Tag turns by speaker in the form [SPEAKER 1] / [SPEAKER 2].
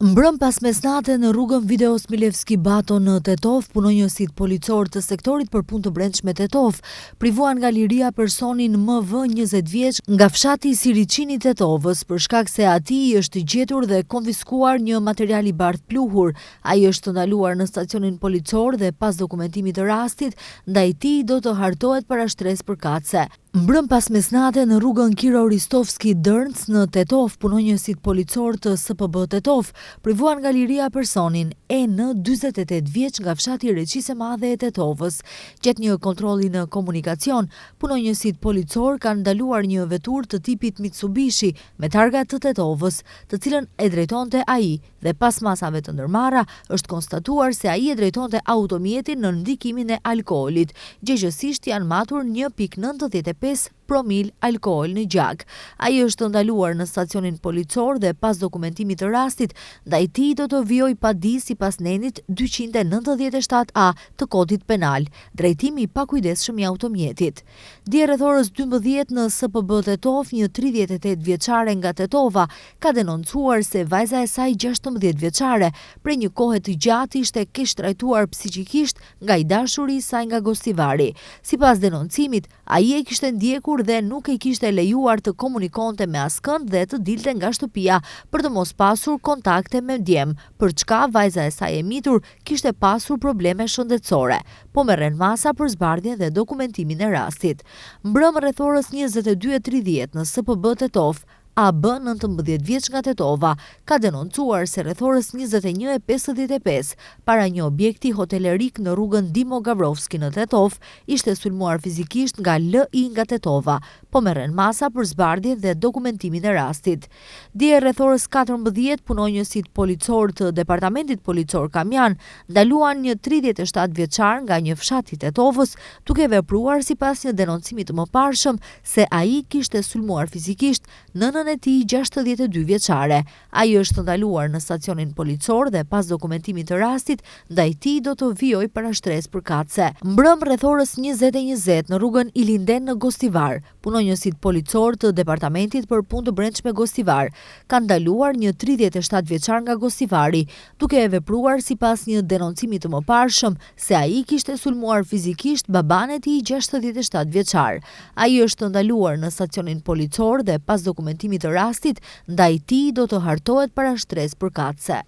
[SPEAKER 1] Mbrëm pas mesnate në rrugën Video Smilevski Bato në Tetov, punonjësit policor të sektorit për punë të brendshme Tetov privuan nga liria personin MV 20 vjeç nga fshati Siriçini Tetovës për shkak se atij është gjetur dhe konfiskuar një material i bardh pluhur. Ai është ndaluar në stacionin policor dhe pas dokumentimit të rastit, ndaj tij do të hartohet para shtresë përkatëse. Mbrëm pas mesnate në rrugën Kiro Ristovski Dërnc në Tetov, punonjësit policor të SPB Tetov privuan nga liria personin EN 48 vjeç nga fshati Reqise Madhe e Tetovës. Gjatë një kontrolli në komunikacion, punonjësit policor kanë ndaluar një vetur të tipit Mitsubishi me targa të Tetovës, të cilën e drejtonte ai, dhe pas masave të ndërmarra është konstatuar se ai e drejtonte automjetin në ndikimin e alkoolit. Gjëgjësisht janë matur 1.95 promil alkool në gjak. Ai është ndaluar në stacionin policor dhe pas dokumentimit të rastit, ndaj tij do të vijojë padi sipas nenit 297A të kodit penal, drejtimi i pakujdesshëm i automjetit. Dje rreth orës 12 në SPB Tetov, një 38 vjeçare nga Tetova ka denoncuar se vajza e saj 16 vjeçare prej një kohe të gjatë ishte keq trajtuar psiqikisht nga i dashuri i saj nga Gostivari. Sipas denoncimit, ai e kishte ndjekur dhe nuk e kishte lejuar të komunikonte me askënd dhe të dilte nga shtëpia për të mos pasur kontakte me djem, për çka vajza e saj e mitur kishte pasur probleme shëndetësore, po merren masa për zbardhjen dhe dokumentimin e rastit. Mbrëm rreth orës 22:30 në SPB Tetov, AB 19 vjeç nga Tetova ka denoncuar se rreth orës 21:55 para një objekti hotelerik në rrugën Dimo Gavrovski në Tetov ishte sulmuar fizikisht nga LI nga Tetova, po merren masa për zbardhjen dhe dokumentimin e rastit. Dje rreth orës 14 punonjësit policor të departamentit policor Kamjan ndaluan një 37 vjeçar nga një fshat i Tetovës duke vepruar sipas një denoncimi të mëparshëm se ai kishte sulmuar fizikisht nënën e tij 62 vjeçare. Ai është ndaluar në stacionin policor dhe pas dokumentimit të rastit, ndaj tij do të vijojë para shtresë përkatëse. Mbrëm rreth orës 20:20 në rrugën Ilinden në Gostivar, punonjësit policor të departamentit për punë të brendshme Gostivar kanë ndaluar një 37 vjeçar nga Gostivari, duke e vepruar sipas një denoncimi të mëparshëm se ai kishte sulmuar fizikisht baban e tij 67 vjeçar. Ai është ndaluar në stacionin policor dhe pas dokumentimit të rastit, ndaj tij do të hartohet para shtresë përkatëse.